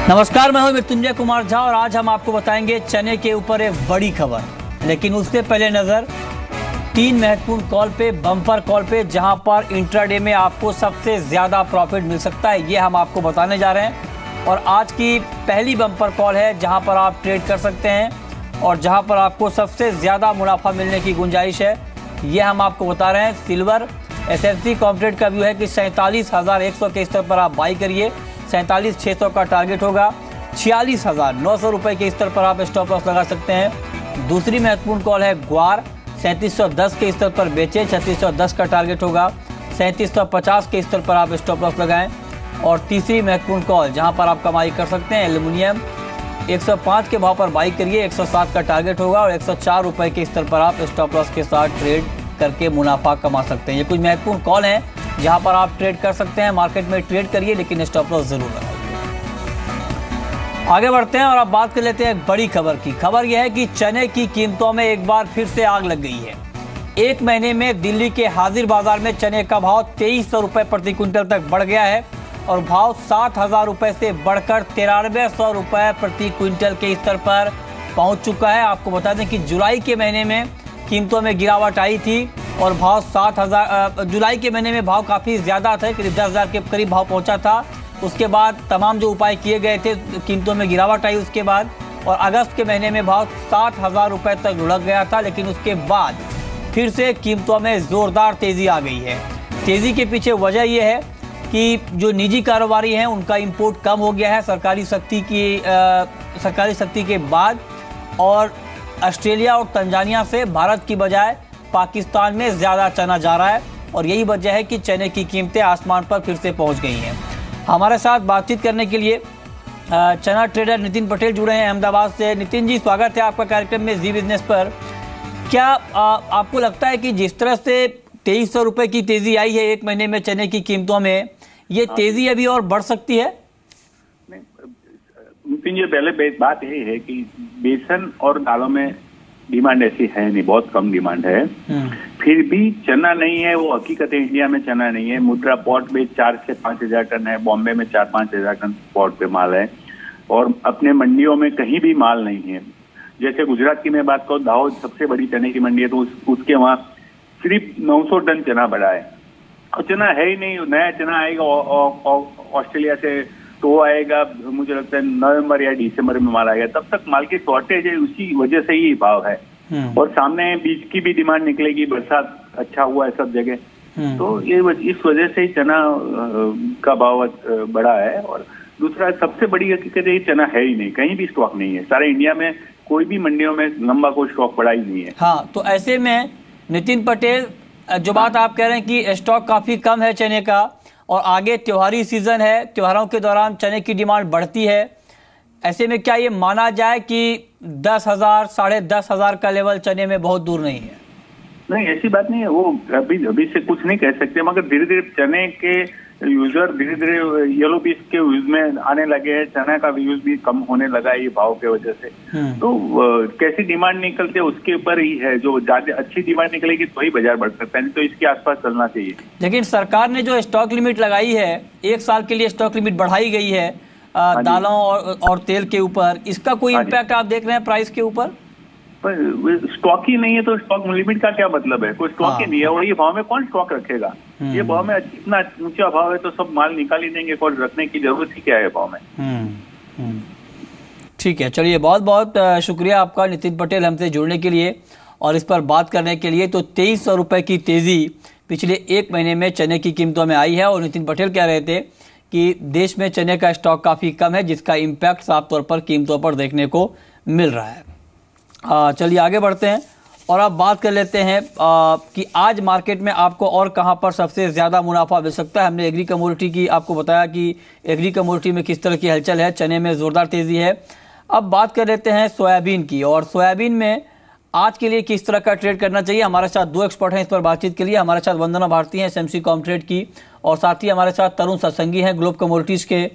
नमस्कार, मैं हूं मृत्युंजय कुमार झा और आज हम आपको बताएंगे चने के ऊपर एक बड़ी खबर। लेकिन उससे पहले नजर 3 महत्वपूर्ण कॉल पे, बम्पर कॉल पे, जहां पर इंट्राडे में आपको सबसे ज्यादा प्रॉफिट मिल सकता है, ये हम आपको बताने जा रहे हैं। और आज की पहली बम्पर कॉल है जहां पर आप ट्रेड कर सकते हैं और जहां पर आपको सबसे ज्यादा मुनाफा मिलने की गुंजाइश है, ये हम आपको बता रहे हैं। सिल्वर एसएफसी कॉम्प्लेट का व्यू है कि 47,100 के स्तर पर आप बाई करिए। 47,600 का टारगेट होगा। 46,900 रुपए के स्तर पर आप स्टॉप लॉस लगा सकते हैं। दूसरी महत्वपूर्ण कॉल है ग्वार, 3710 के स्तर पर बेचें। 3610 का टारगेट होगा। 3750 के स्तर पर आप स्टॉप लॉस लगाएं। और तीसरी महत्वपूर्ण कॉल जहां पर आप कमाई कर सकते हैं, एल्यूमिनियम 105 के भाव पर बाई करिए। 107 का टारगेट होगा और 104 रुपए के स्तर पर आप स्टॉप लॉस के साथ ट्रेड करके मुनाफा कमा सकते हैं। ये कुछ महत्वपूर्ण कॉल हैं जहां पर आप ट्रेड कर सकते हैं। मार्केट में ट्रेड करिए लेकिन स्टॉप लॉस जरूर लगाइए। आगे बढ़ते हैं और अब बात कर लेते हैं एक बड़ी खबर की। खबर यह है कि चने की कीमतों में एक बार फिर से आग लग गई है। एक महीने में दिल्ली के हाजिर बाजार में चने का भाव 2300 रुपए प्रति क्विंटल तक बढ़ गया है और भाव 7,000 रुपए से बढ़कर 9300 रुपए प्रति क्विंटल के स्तर पर पहुंच चुका है। आपको बता दें कि जुलाई के महीने में कीमतों में गिरावट आई थी और भाव 7,000, जुलाई के महीने में भाव काफ़ी ज़्यादा थे, करीब 10,000 के करीब भाव पहुंचा था। उसके बाद तमाम जो उपाय किए गए थे, कीमतों में गिरावट आई उसके बाद, और अगस्त के महीने में भाव 7,000 रुपये तक लुढ़क गया था। लेकिन उसके बाद फिर से कीमतों में ज़ोरदार तेज़ी आ गई है। तेज़ी के पीछे वजह यह है कि जो निजी कारोबारी हैं उनका इम्पोर्ट कम हो गया है सरकारी सख्ती के बाद, और ऑस्ट्रेलिया और तंजानिया से भारत की बजाय पाकिस्तान में ज़्यादा चना जा रहा है और यही वजह है कि चने की कीमतें आसमान पर फिर से पहुंच गई हैं। हमारे साथ बातचीत करने के लिए चना ट्रेडर नितिन पटेल जुड़े हैं अहमदाबाद से। नितिन जी, स्वागत है आपका कार्यक्रम में जी बिजनेस पर। क्या आपको लगता है कि जिस तरह से 2300 रुपये की तेज़ी आई है एक महीने में चने की कीमतों में, ये तेज़ी अभी और बढ़ सकती है? नितिन जी, पहले बात यही है कि बेसन और दालों में डिमांड ऐसी है नहीं, बहुत कम डिमांड है। फिर भी चना नहीं है, वो हकीकत है। इंडिया में चना नहीं है। मुद्रा पॉट में 4 से 5 हजार टन है, बॉम्बे में 4-5 हजार टन पॉट पे माल है और अपने मंडियों में कहीं भी माल नहीं है। जैसे गुजरात की मैं बात करूँ, दाहोद सबसे बड़ी चने की मंडी है, तो उसके वहाँ सिर्फ 900 टन चना बढ़ा है और चना है ही नहीं। नया चना आएगा ऑस्ट्रेलिया से तो आएगा, मुझे लगता है नवंबर या दिसंबर में माल आएगा। तब तक माल की शॉर्टेज है, उसी वजह से ही भाव है। और सामने बीज की भी डिमांड निकलेगी, बरसात अच्छा हुआ है सब जगह, तो ये इस वजह से ही चना का भाव बढ़ा है। और दूसरा सबसे बड़ी हकीकत है, चना है ही नहीं, कहीं भी स्टॉक नहीं है। सारे इंडिया में कोई भी मंडियों में लंबा कोई स्टॉक पड़ा ही नहीं है। हाँ, तो ऐसे में नितिन पटेल, जो बात आप कह रहे हैं कि स्टॉक काफी कम है चने का और आगे त्योहारी सीजन है, त्योहारों के दौरान चने की डिमांड बढ़ती है, ऐसे में क्या ये माना जाए कि 10,000, 10,500 का लेवल चने में बहुत दूर नहीं है? नहीं, ऐसी बात नहीं है। वो अभी से कुछ नहीं कह सकते, मगर धीरे धीरे चने के यूजर धीरे धीरे येलो बीज के यूज में आने लगे हैं। चना का यूज भी कम होने लगा है ये भाव के वजह से। तो कैसी डिमांड निकलते उसके ऊपर ही है। जो ज्यादा अच्छी डिमांड निकलेगी तो ही बाजार बढ़ सकता है, नहीं तो इसके आसपास चलना चाहिए। लेकिन सरकार ने जो स्टॉक लिमिट लगाई है, 1 साल के लिए स्टॉक लिमिट बढ़ाई गई है दालों और तेल के ऊपर, इसका कोई इम्पैक्ट आप देख रहे हैं प्राइस के ऊपर? स्टॉक ही नहीं है तो स्टॉक लिमिट का क्या मतलब है? कोई स्टॉक ही नहीं है और ये भाव में कौन स्टॉक रखेगा? ये भाव में इतना ऊंचा भाव है तो सब माल निकाल ही देंगे, और रखने की जरूरत ही क्या है भाव में? ठीक है, चलिए, बहुत बहुत शुक्रिया आपका नितिन पटेल हमसे जुड़ने के लिए और इस पर बात करने के लिए। तो 2300 रुपये की तेजी पिछले एक महीने में चने की कीमतों में आई है और नितिन पटेल कह रहे थे कि देश में चने का स्टॉक काफी कम है, जिसका इम्पैक्ट साफ तौर पर कीमतों पर देखने को मिल रहा है। चलिए आगे बढ़ते हैं और अब बात कर लेते हैं कि आज मार्केट में आपको और कहां पर सबसे ज़्यादा मुनाफा मिल सकता है। हमने एग्री कमोडिटी की आपको बताया कि एग्री कमोडिटी में किस तरह की हलचल है, चने में ज़ोरदार तेज़ी है। अब बात कर लेते हैं सोयाबीन की, और सोयाबीन में आज के लिए किस तरह का ट्रेड करना चाहिए। हमारे साथ 2 एक्सपर्ट हैं इस पर बातचीत के लिए। हमारे साथ वंदना भारती हैं एसएमसी कॉमट्रेड की, और साथ ही हमारे साथ तरुण सत्संगी हैं ग्लोब कमोडिटीज़ के।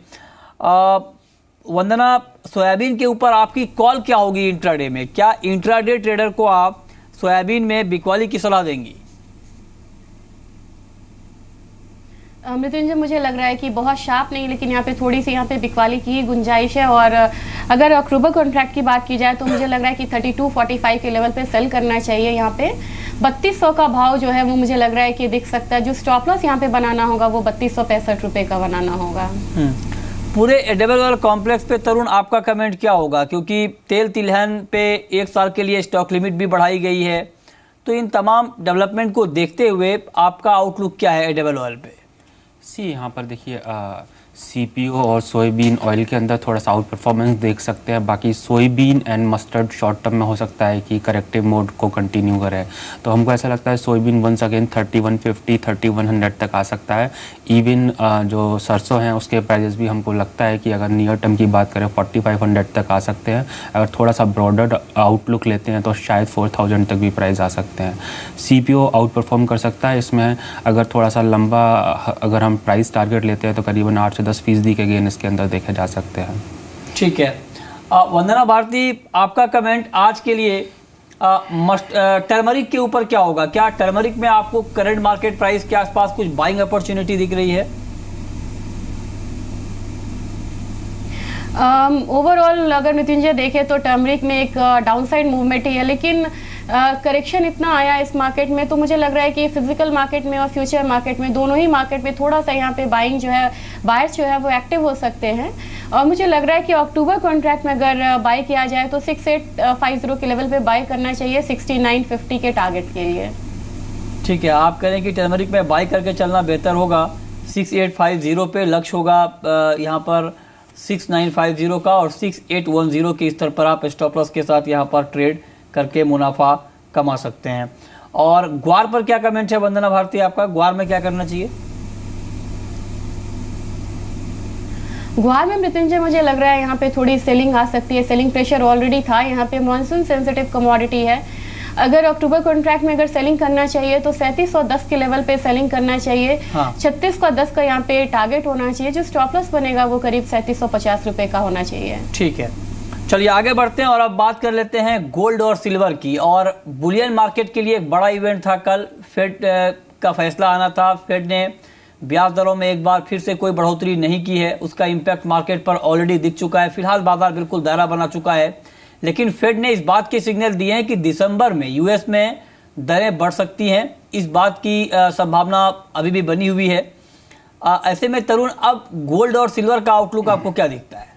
वंदना, सोयाबीन के ऊपर आपकी कॉल क्या होगी इंट्राडे में? क्या इंट्राडे ट्रेडर को आप सोयाबीन में बिकवाली की सलाह देंगी? मृत्युंजय, मुझे लग रहा है कि बहुत शार्प नहीं, लेकिन यहाँ पे थोड़ी सी यहाँ पे बिकवाली की गुंजाइश है। और अगर अक्टूबर कॉन्ट्रैक्ट की बात की जाए तो मुझे लग रहा है कि 3245 के लेवल पे सेल करना चाहिए। यहाँ पे 3200 का भाव जो है वो मुझे लग रहा है कि दिख सकता है। जो स्टॉप लॉस यहाँ पे बनाना होगा वो 3265 रुपये का बनाना होगा। पूरे एडिबल ऑयल कॉम्प्लेक्स पे तरुण आपका कमेंट क्या होगा, क्योंकि तेल तिलहन पे 1 साल के लिए स्टॉक लिमिट भी बढ़ाई गई है, तो इन तमाम डेवलपमेंट को देखते हुए आपका आउटलुक क्या है एडिबल ऑयल पे? यहाँ पर देखिए सीपीओ और सोयाबीन ऑयल के अंदर थोड़ा सा आउट परफॉर्मेंस देख सकते हैं। बाकी soybean and mustard short term में हो सकता है कि करेक्टिव मोड को कंटिन्यू करे, तो हमको ऐसा लगता है सोयाबीन वंस अगेन 3150 3100 तक आ सकता है। इवन जो सरसों हैं उसके प्राइजेस भी हमको लगता है कि अगर नियर टर्म की बात करें 4500 तक आ सकते हैं। अगर थोड़ा सा ब्रॉडर आउटलुक लेते हैं तो शायद 4000 तक भी प्राइस आ सकते हैं। सीपीओ आउट परफॉर्म कर सकता है इसमें। अगर थोड़ा सा लंबा अगर हम प्राइस टारगेट लेते हैं तो करीबन 8 से 10% के गेन इसके अंदर देखे जा सकते हैं। ठीक है, वंदना भारती, आपका कमेंट आज के लिए टर्मरिक के ऊपर क्या होगा? क्या टर्मरिक में आपको करंट मार्केट प्राइस के आसपास कुछ बाइंग अपॉर्चुनिटी दिख रही है? ओवरऑल अगर मृत्युंजय देखे तो टर्मरिक में एक डाउनसाइड मूवमेंट ही है, लेकिन करेक्शन इतना आया इस मार्केट में, तो मुझे लग रहा है कि फिजिकल मार्केट में और फ्यूचर मार्केट में दोनों ही मार्केट में थोड़ा सा यहाँ पे बाइंग जो है, बायर्स जो है वो एक्टिव हो सकते हैं। और मुझे लग रहा है कि अक्टूबर कॉन्ट्रैक्ट में अगर बाय किया जाए तो 6850 के लेवल पे बाय करना चाहिए 6950 के टारगेट के लिए। ठीक है, आप कह रहे हैं कि टर्मरिक में बाय करके चलना बेहतर होगा। 6850 पे लक्ष्य होगा यहाँ पर 6950 का, और 6810 के स्तर पर आप स्टॉप लॉस के साथ यहाँ पर ट्रेड करके मुनाफा कमा सकते हैं। और ग्वार पर क्या कमेंट है वंदना भारती आपका? ग्वार में क्या करना चाहिए? ग्वार में मृत्युंजय मुझे लग रहा है यहाँ पे थोड़ी सेलिंग आ सकती है। सेलिंग प्रेशर ऑलरेडी था, यहाँ पे मॉनसून सेंसिटिव कमोडिटी है। अगर अक्टूबर कॉन्ट्रैक्ट में अगर सेलिंग करना चाहिए तो 3710 के लेवल पे सेलिंग करना चाहिए। 3610 का यहाँ पे टारगेट होना चाहिए। जो स्टॉप लॉस बनेगा वो करीब 3750 रुपए का होना चाहिए। ठीक है, चलिए आगे बढ़ते हैं और अब बात कर लेते हैं गोल्ड और सिल्वर की। और बुलियन मार्केट के लिए एक बड़ा इवेंट था कल, फेड का फैसला आना था। फेड ने ब्याज दरों में एक बार फिर से कोई बढ़ोतरी नहीं की है, उसका इम्पैक्ट मार्केट पर ऑलरेडी दिख चुका है। फिलहाल बाजार बिल्कुल दायरा बना चुका है, लेकिन फेड ने इस बात के सिग्नल दिए हैं कि दिसंबर में यूएस में दरें बढ़ सकती हैं। इस बात की संभावना अभी भी बनी हुई है। ऐसे में तरुण, अब गोल्ड और सिल्वर का आउटलुक आपको क्या दिखता है?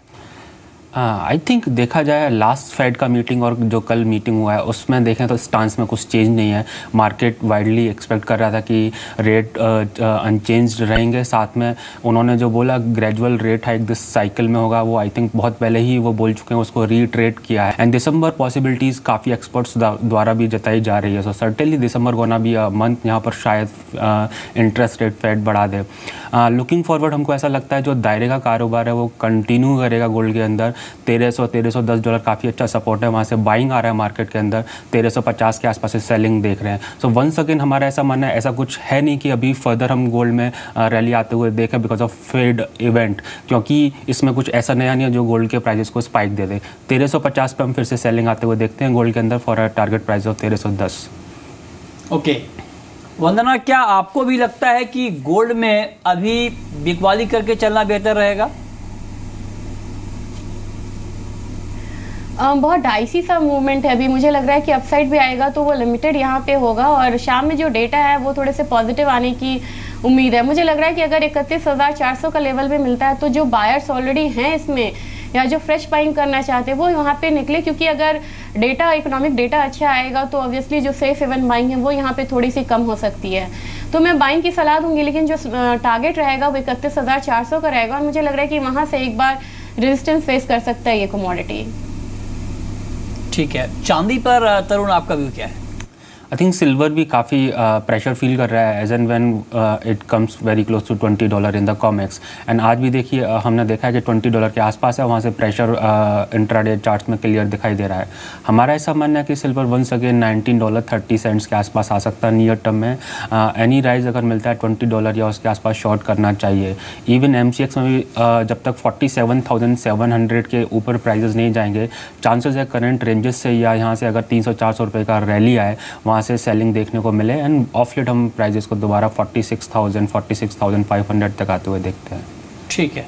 आई थिंक देखा जाए लास्ट फेड का मीटिंग और जो कल मीटिंग हुआ है उसमें देखें तो स्टांस में कुछ चेंज नहीं है। मार्केट वाइडली एक्सपेक्ट कर रहा था कि रेट अनचेंज्ड रहेंगे। साथ में उन्होंने जो बोला gradual rate hike this cycle में होगा, वो आई थिंक बहुत पहले ही वो बोल चुके हैं, उसको रीट्रेट किया है। एंड दिसंबर पॉसिबिलिटीज़ काफ़ी एक्सपर्ट्स द्वारा भी जताई जा रही है। सो सर्टेनली दिसंबर गोना भी मंथ यहाँ पर शायद इंटरेस्ट रेट फेड बढ़ा दे। लुकिंग फॉरवर्ड हमको ऐसा लगता है जो दायरे का कारोबार है वो कंटिन्यू करेगा गोल्ड के अंदर। $1310 काफ़ी अच्छा सपोर्ट है, वहाँ से बाइंग आ रहा है मार्केट के अंदर। 1350 के आसपास से सेलिंग देख रहे हैं। सो वंस अगेन हमारा ऐसा मानना है, ऐसा कुछ है नहीं कि अभी फर्दर हम गोल्ड में रैली आते हुए देखें बिकॉज ऑफ फेड इवेंट, क्योंकि इसमें कुछ ऐसा नया नहीं है जो गोल्ड के प्राइजेस को स्पाइक दे दे। 1350 पे हम फिर से सेलिंग आते हुए देखते हैं गोल्ड के अंदर for a target price of 1310। Okay Vandana, क्या आपको भी लगता है कि गोल्ड में अभी बिकवाली करके चलना बेहतर रहेगा? बहुत डाइसी सा मूवमेंट है अभी। मुझे लग रहा है कि अपसाइड भी आएगा तो वो लिमिटेड यहाँ पे होगा, और शाम में जो डेटा है वो थोड़े से पॉजिटिव आने की उम्मीद है। मुझे लग रहा है कि अगर 31,400 का लेवल भी मिलता है तो जो बायर्स ऑलरेडी हैं इसमें या जो फ्रेश बाइंग करना चाहते हैं वो यहाँ पे निकले, क्योंकि अगर डेटा इकोनॉमिक डेटा अच्छा आएगा तो ऑब्वियसली जो सेफ हेवन बाइंग है वो यहाँ पे थोड़ी सी कम हो सकती है। तो मैं बाइंग की सलाह दूंगी, लेकिन जो टारगेट रहेगा वो 31,400 का रहेगा, और मुझे लग रहा है कि वहाँ से एक बार रेजिस्टेंस फेस कर सकता है ये कमोडिटी। ठीक है, चांदी पर तरुण आपका व्यू क्या है? आई थिंक सिल्वर भी काफ़ी प्रेशर फील कर रहा है as and when it comes very close to $20 in the Comex. And आज भी देखिए हमने देखा है कि $20 के आसपास है, वहाँ से प्रेशर इंट्राडे चार्ट्स में क्लियर दिखाई दे रहा है। हमारा ऐसा मानना है कि सिल्वर वंस अगेन $19.30 के आसपास आ सकता है नियर टर्म में। एनी राइज अगर मिलता है $20 या उसके आसपास शॉर्ट करना चाहिए। इवन MCX में भी जब तक 47,700 के ऊपर प्राइजेस नहीं जाएंगे, चांसेस है करंट रेंजेस से या यहाँ से अगर 300-400 रुपये का रैली आए वहाँ वहाँ से सेलिंग देखने को मिले एंड ऑफ लेट हम प्राइजेस को दोबारा 46,000 46,500 तक आते हुए देखते हैं। ठीक है।